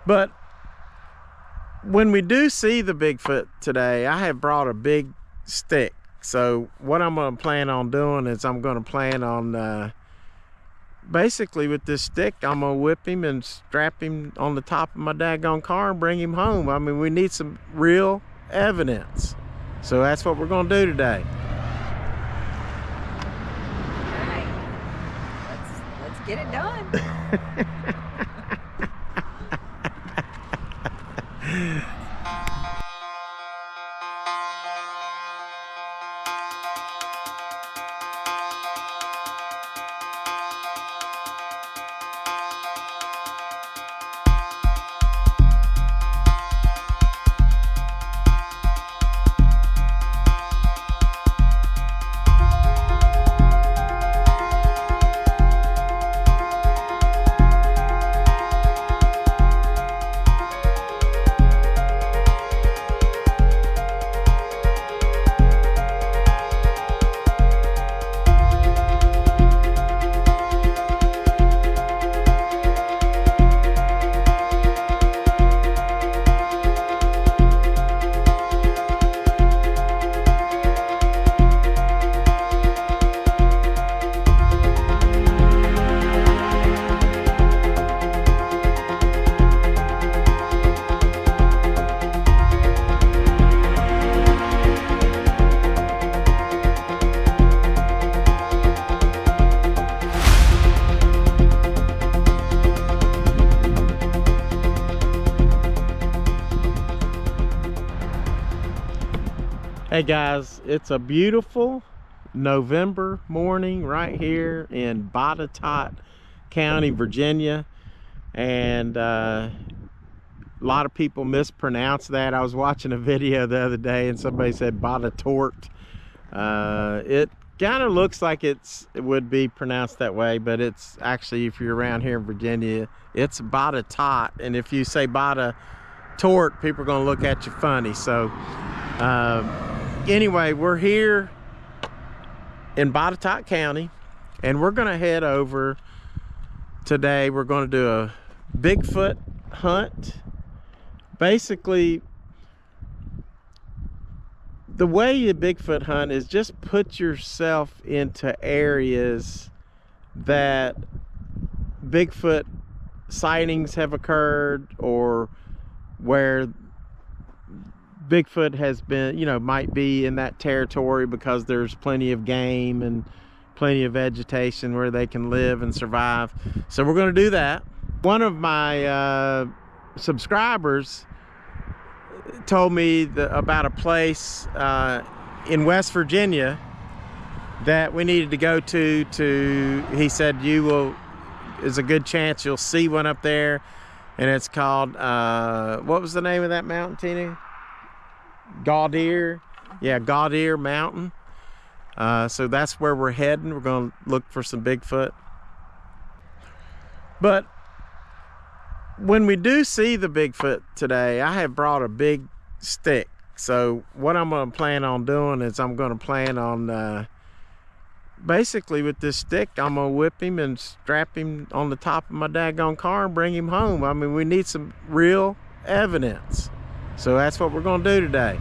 But when we do see the Bigfoot today, I have brought a big stick. So what I'm going to plan on doing is I'm going to plan on basically with this stick, I'm going to whip him and strap him on the top of my daggone car and bring him home. I mean, we need some real evidence. So that's what we're going to do today. All right. Let's get it done. Hey guys, it's a beautiful November morning right here in Botetourt County, Virginia, and a lot of people mispronounce that. I was watching a video the other day and somebody said Botetourt. It kind of looks like it would be pronounced that way, but it's actually, if you're around here in Virginia, it's Botetourt, and if you say Botetourt, people are going to look at you funny. So anyway, we're here in Botetourt County, and we're going to head over today. We're going to do a Bigfoot hunt. Basically, the way you Bigfoot hunt is just put yourself into areas that Bigfoot sightings have occurred, or where Bigfoot has been, you know, might be in that territory because there's plenty of game and plenty of vegetation where they can live and survive. So we're going to do that. One of my subscribers told me about a place in West Virginia that we needed to go to. He said is a good chance you'll see one up there, and it's called what was the name of that mountain, Tina? Gaudineer. Yeah, Gaudineer Mountain. So that's where we're heading. We're going to look for some Bigfoot. But when we do see the Bigfoot today, I have brought a big stick. So what I'm going to plan on doing is I'm going to plan on basically with this stick, I'm going to whip him and strap him on the top of my daggone car and bring him home. I mean, we need some real evidence. So that's what we're going to do today.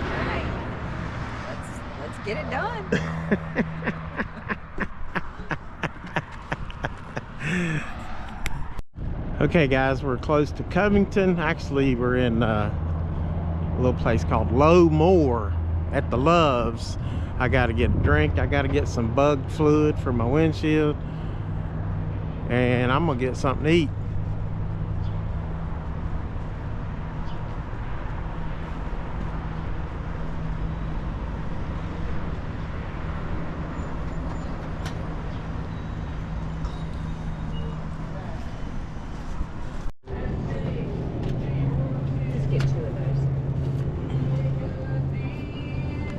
All right. Let's get it done. Okay guys, we're close to Covington. Actually, we're in a little place called Low Moor at the Loves. I got to get a drink. I got to get some bug fluid for my windshield, and I'm gonna get something to eat.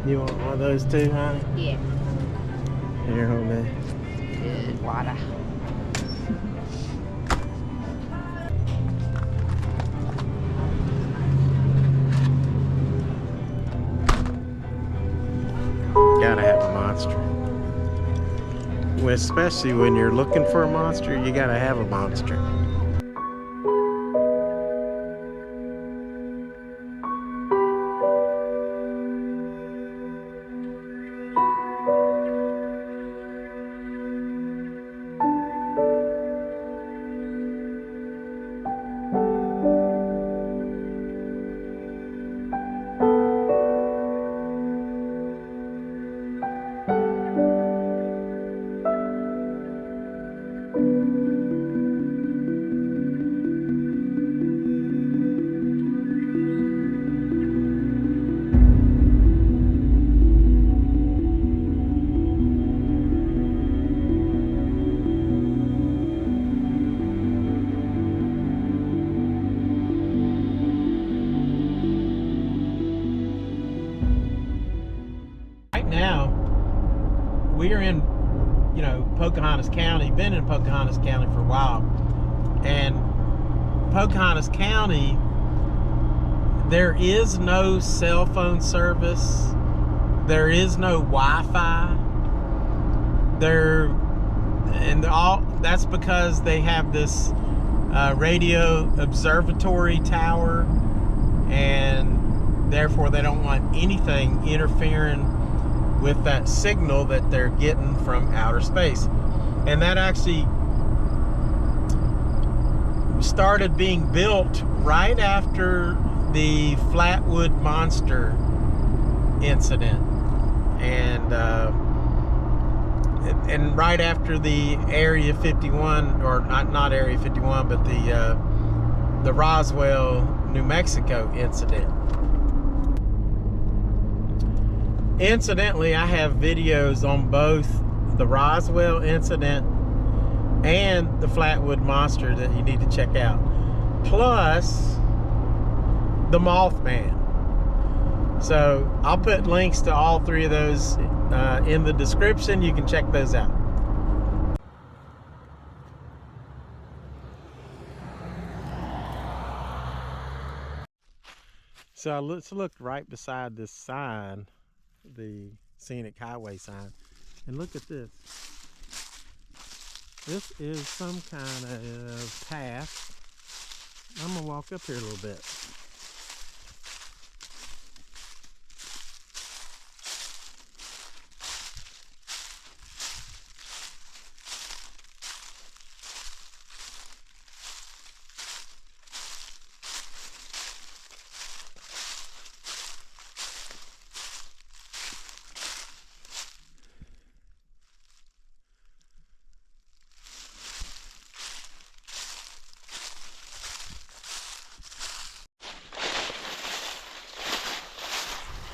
You want one of those too, honey? Yeah. Here, hold that. Good water. Gotta have a monster. especially when you're looking for a monster, you gotta have a monster. Now we are in, you know, Pocahontas County. Been in Pocahontas County for a while, and Pocahontas County, there is no cell phone service, there is no Wi-Fi there, and all that's because they have this radio observatory tower, and therefore they don't want anything interfering with that signal that they're getting from outer space. And that actually started being built right after the Flatwood Monster incident, and right after the Area 51, or not Area 51, but the Roswell, New Mexico incident. Incidentally, I have videos on both the Roswell incident and the Flatwood Monster that you need to check out. Plus, the Mothman. So, I'll put links to all three of those in the description. You can check those out. So, let's look right beside this sign, the Scenic Highway sign, and look at this. This is some kind of path. I'm gonna walk up here a little bit.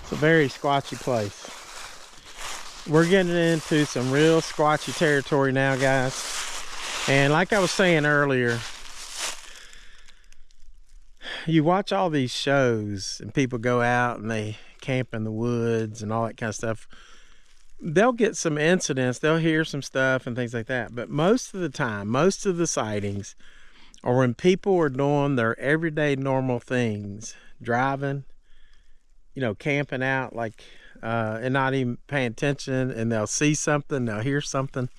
It's a very squatchy place. We're getting into some real squatchy territory now, guys. And like I was saying earlier, you watch all these shows and people go out and they camp in the woods and all that kind of stuff. They'll get some incidents, they'll hear some stuff and things like that. But most of the time, most of the sightings are when people are doing their everyday normal things, driving, you know, camping out, like, and not even paying attention, and they'll see something, they'll hear something.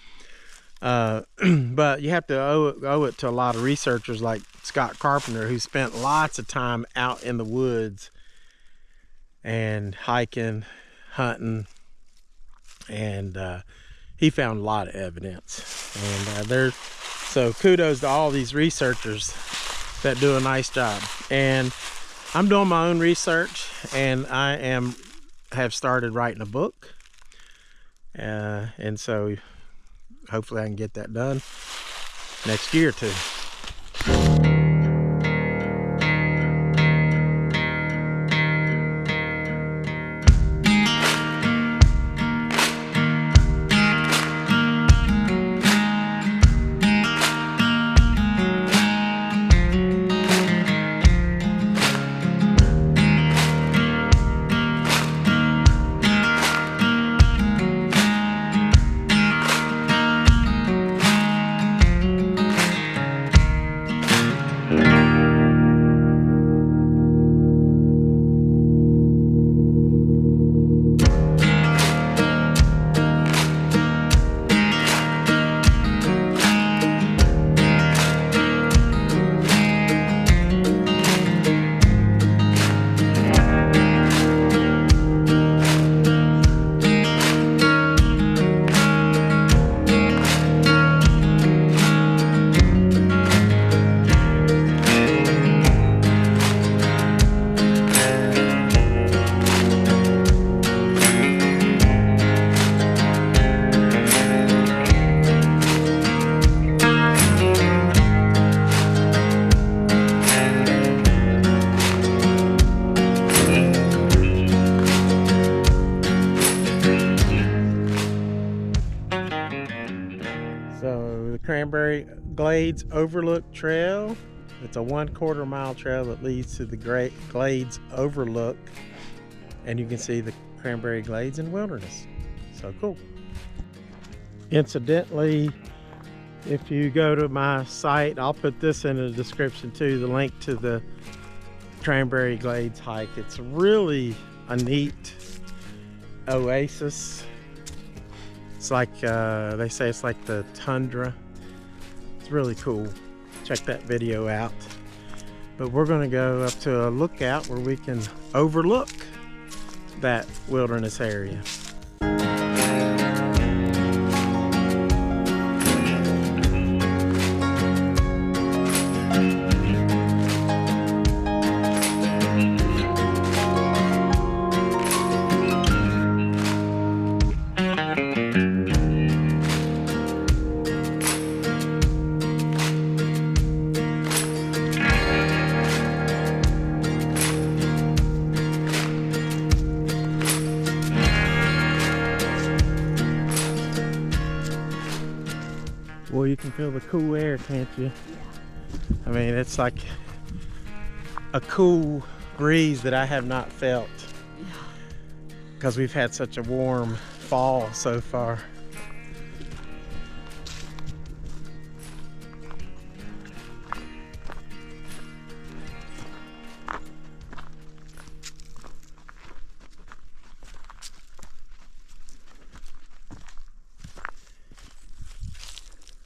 But you have to owe it to a lot of researchers like Scott Carpenter, who spent lots of time out in the woods and hiking, hunting, and he found a lot of evidence. And so kudos to all these researchers that do a nice job. And I'm doing my own research, and I have started writing a book, and so hopefully I can get that done next year or two. Cranberry Glades Overlook Trail. It's a 1/4 mile trail that leads to the Glades Overlook, and you can see the Cranberry Glades and wilderness. So cool. Incidentally, if you go to my site, I'll put this in the description too, the link to the Cranberry Glades hike. It's really a neat oasis. It's like, they say it's like the tundra. It's really cool. Check that video out. But we're gonna go up to a lookout where we can overlook that wilderness area. Well, you can feel the cool air, can't you? Yeah. I mean, it's like a cool breeze that I have not felt because we've had such a warm fall so far.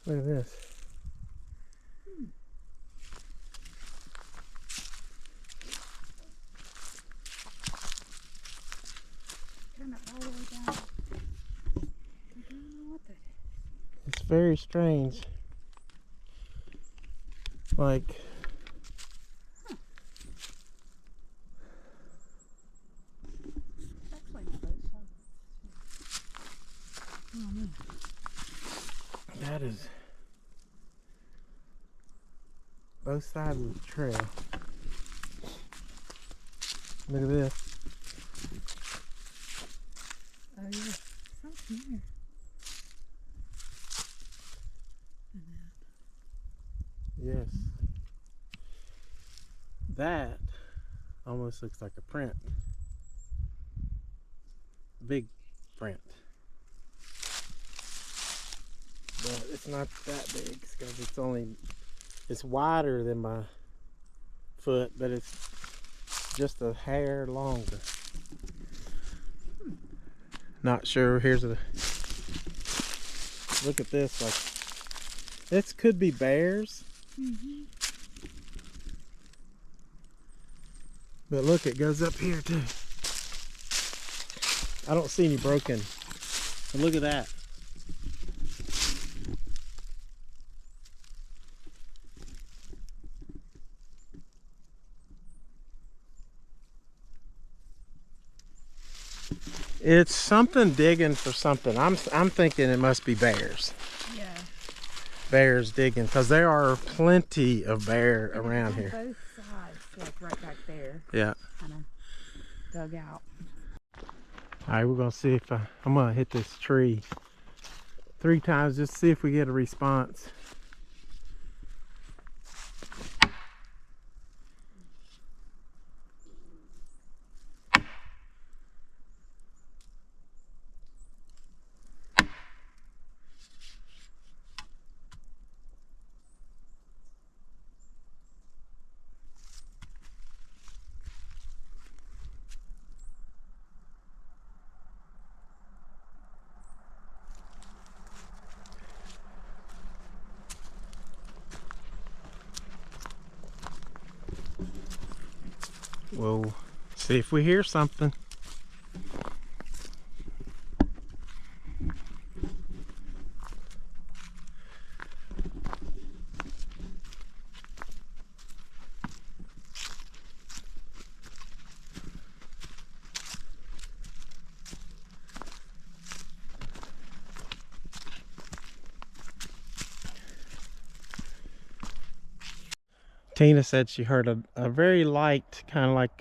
Look at this. Turn it all the way down. I don't know what that is. It's very strange. Like, That's like both sides. Oh man. that is both sides of the trail. Look at this. Oh yeah. Something there. Yes. That almost looks like a print. Big print. But it's not that big because it's wider than my foot, but it's just a hair longer. Not sure. Here's a look at this. Like, this could be bears. Mm-hmm. But look, it goes up here too. I don't see any broken. But look at that. It's something digging for something. I'm thinking it must be bears. Yeah. Bears digging, because there are plenty of bear around here. Both sides, like right back there. Yeah. Kind of dug out. All right, we're gonna see if I'm gonna hit this tree 3 times just to see if we get a response. We'll see if we hear something. Tina said she heard a very light, kind of like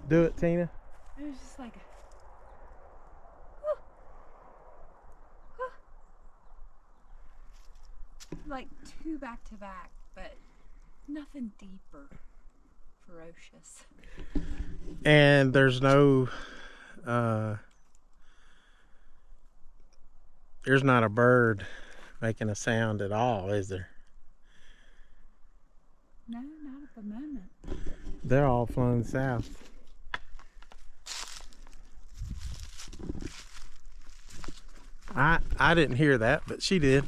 do it, Tina. It was just like back to back, but nothing deep or ferocious. And there's no, there's not a bird making a sound at all, is there? No, not at the moment. They're all flown south. I didn't hear that, but she did.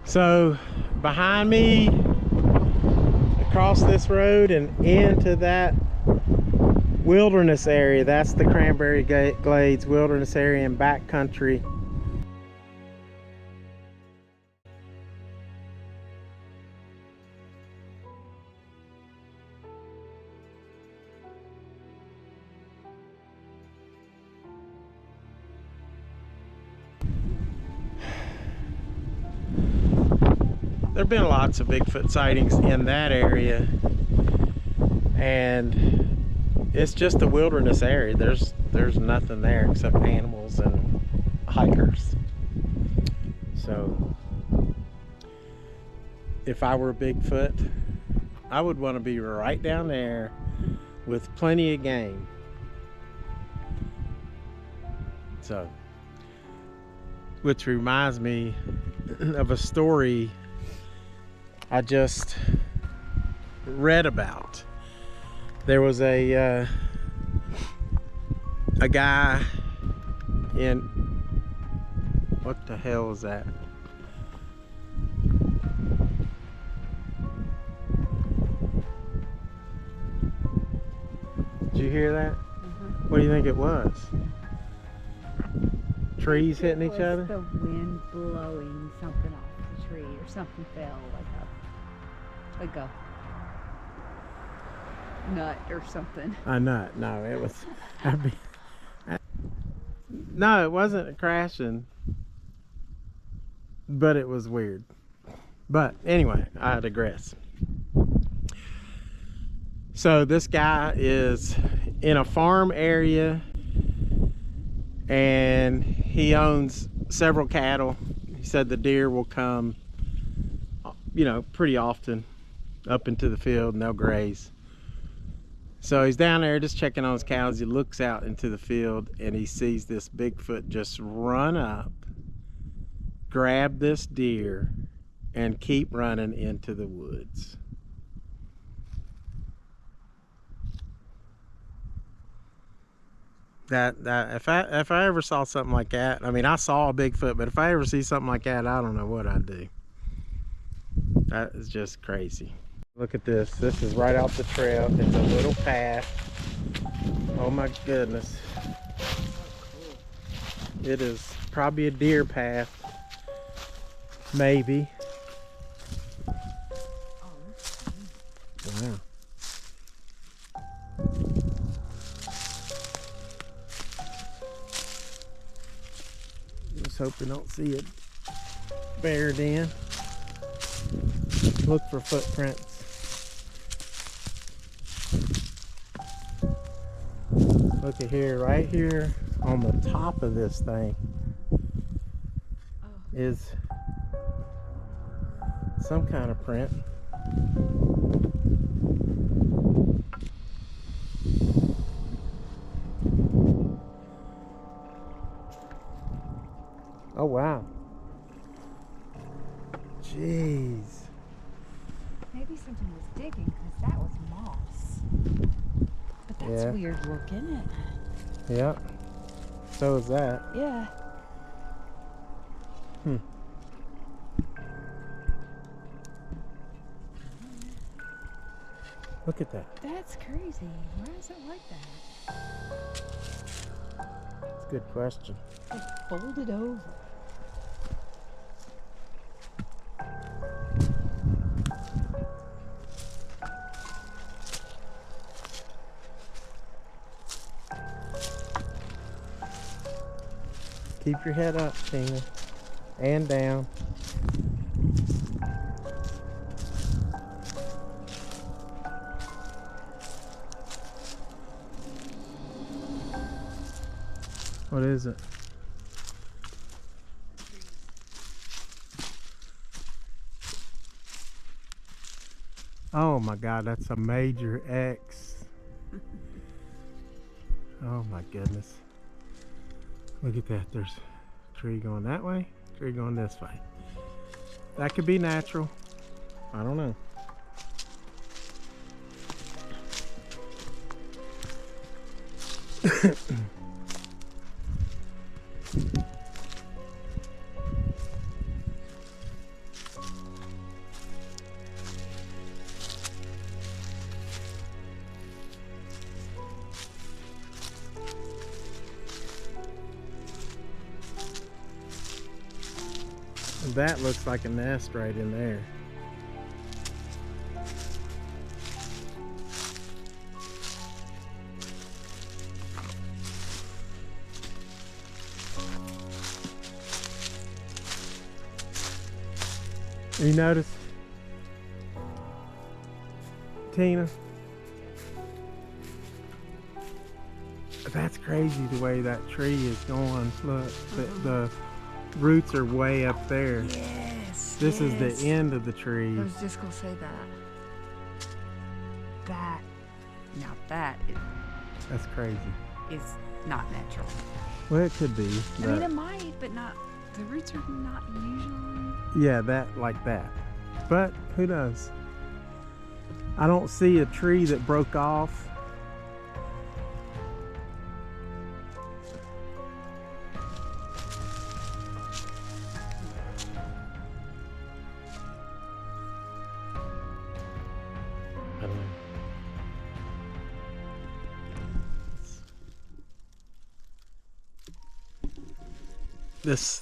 So behind me, across this road and into that wilderness area, that's the Cranberry Glades wilderness area and backcountry. There have been lots of Bigfoot sightings in that area, and it's just a wilderness area. There's nothing there except animals and hikers. So if I were a Bigfoot, I would want to be right down there with plenty of game. So, which reminds me of a story I just read about. There was a guy in, what the hell is that? Did you hear that? What do you think it was? Trees hitting each other? The wind blowing something off the tree, or something fell like a nut or something. A nut? No, it was. No, it wasn't crashing, but it was weird. But anyway, I digress. So this guy is in a farm area, and he owns several cattle. He said the deer will come, you know, pretty often up into the field and they'll graze. So he's down there just checking on his cows. He looks out into the field and he sees this Bigfoot just run up, grab this deer, and keep running into the woods. That if I ever saw something like that, I mean, I saw a Bigfoot, but if I ever see something like that, I don't know what I'd do. That is just crazy. Look at this. This is right off the trail. It's a little path. Oh my goodness. It is probably a deer path. Maybe. Wow. Just hope we don't see it bear den. Look for footprints. Look at here, right here on the top of this thing is some kind of print. Oh wow. Jeez. Maybe something was digging, because that was moss. But that's weird work, isn't it? Yep. So is that. Yeah. Look at that. That's crazy. Why is it like that? That's a good question. It's folded over. Keep your head up, Tina, and down. What is it? Oh my God, that's a major X. Oh my goodness. Look at that. There's a tree going that way, tree going this way. That could be natural. I don't know. That looks like a nest right in there. You notice, Tina? That's crazy the way that tree is going. Look, the roots are way up there. Yes. This is the end of the tree. I was just gonna say that. That's crazy. Is not natural. Well, it could be. I mean, it might, but not. The roots are not usually. Yeah, that like that. But who knows? I don't see a tree that broke off.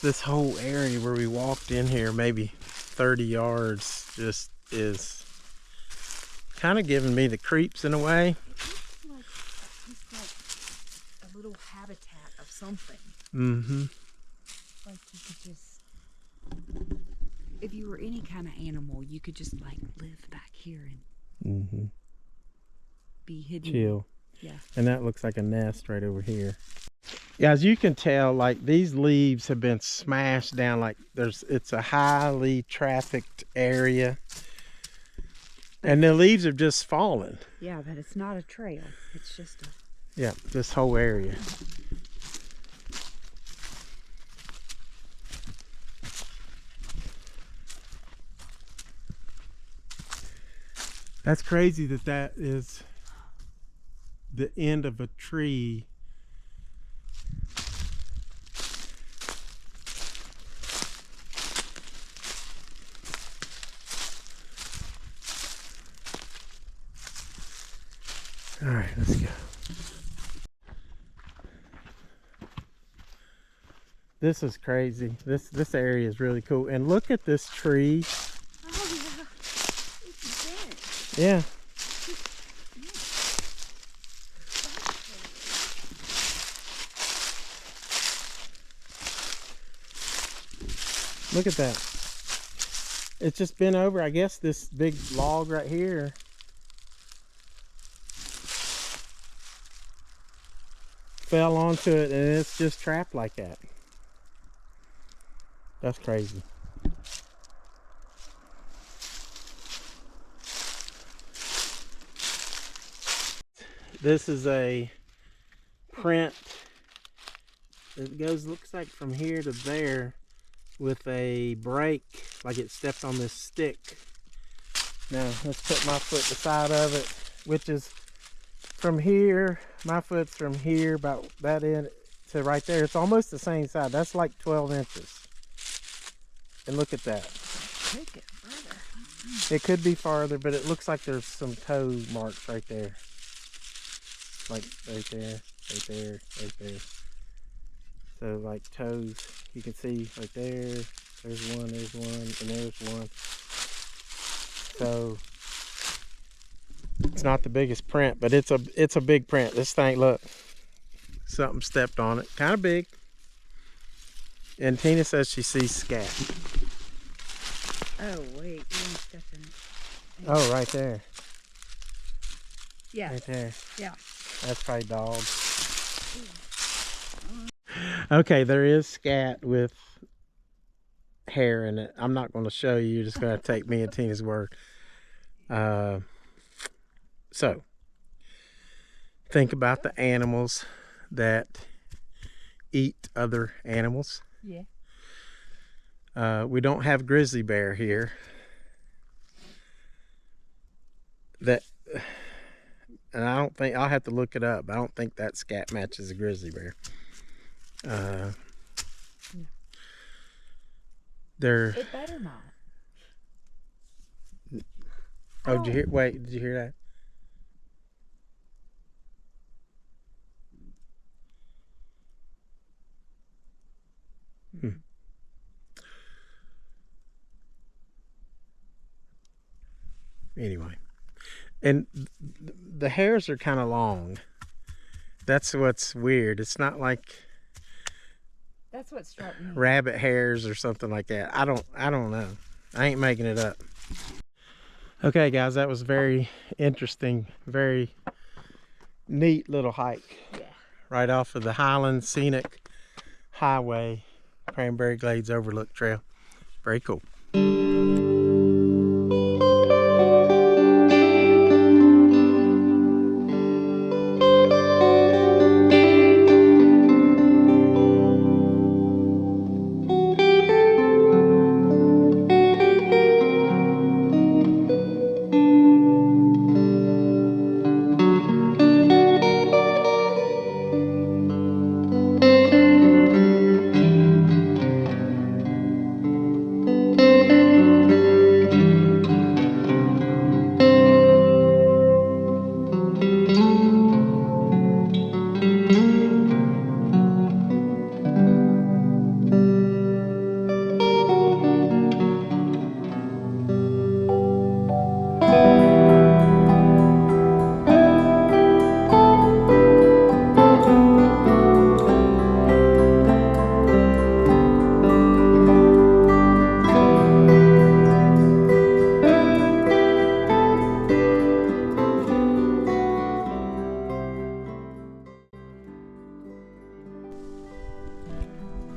This whole area where we walked in here, maybe 30 yards, just is kind of giving me the creeps in a way. It looks like a little habitat of something. Mm-hmm. Like you could just, if you were any kind of animal, you could just like live back here and be hidden. Chill. Yeah. And that looks like a nest right over here. Yeah, as you can tell, like these leaves have been smashed down. Like it's a highly trafficked area, and the leaves have just fallen. Yeah, but it's not a trail. It's just a. Yeah, this whole area. That's crazy that is the end of a tree. All right, let's go. This is crazy. This area is really cool. And look at this tree. Oh yeah, it's dead. Yeah. Look at that. It's just been over, I guess, this big log right here. Fell onto it and it's just trapped like that. That's crazy. This is a print. It goes, looks like from here to there with a break, like it stepped on this stick. Now let's put my foot beside of it, which is from here, my foot's from here about that end to right there. It's almost the same side. That's like 12 inches. And look at that. Take it further. It could be farther, but it looks like there's some toe marks right there. Like right there, right there, right there. So like toes, you can see right there. There's one, and there's one. So it's not the biggest print, but it's a big print. This thing, look, something stepped on it. Kind of big. And Tina says she sees scat. Oh wait, you didn't step in it. Oh, right there. Yeah. Right there. Yeah. That's probably dog. Okay, there is scat with hair in it. I'm not going to show you. You're just going to take me and Tina's word. So, think about the animals that eat other animals. Yeah. We don't have grizzly bear here. And I don't think, I'll have to look it up. I don't think that scat matches a grizzly bear. No. They're. It better not. Oh, did you hear? Wait, did you hear that? Anyway, and the hairs are kind of long. That's what's weird. It's not like That's what struck me. rabbit hairs or something like that. I don't know. I ain't making it up. Okay, guys, that was very interesting, very neat little hike. Yeah. Right off of the Highland Scenic Highway, Cranberry Glades Overlook Trail. Very cool.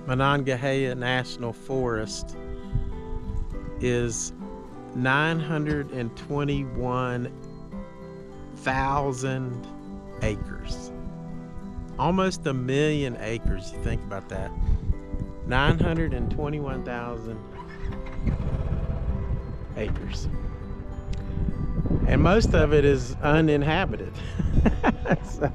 Monongahela National Forest is 921,000 acres. Almost 1 million acres, you think about that. 921,000 acres. And most of it is uninhabited. So,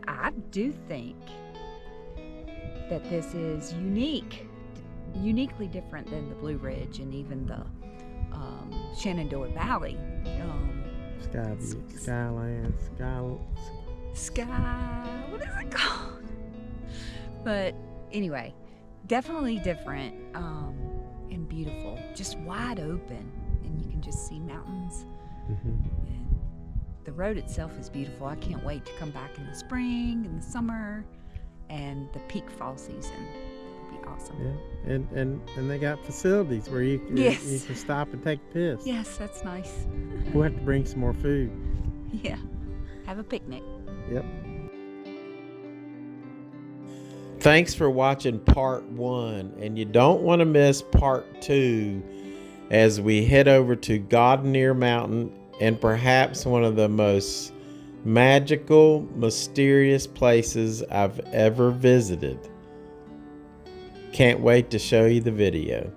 I do think that this is uniquely different than the Blue Ridge and even the Shenandoah Valley. Skyland, What is it called? But anyway, definitely different and beautiful. Just wide open, and you can just see mountains. And the road itself is beautiful. I can't wait to come back in the spring and the summer and the peak fall season. It'll be awesome. Yeah, and they got facilities where you can stop and take a piss. Yes, that's nice. We'll have to bring some more food. Yeah, have a picnic. Yep. Thanks for watching part 1, and you don't want to miss part 2 as we head over to Gaudineer Mountain and perhaps one of the most magical, mysterious places I've ever visited. Can't wait to show you the video.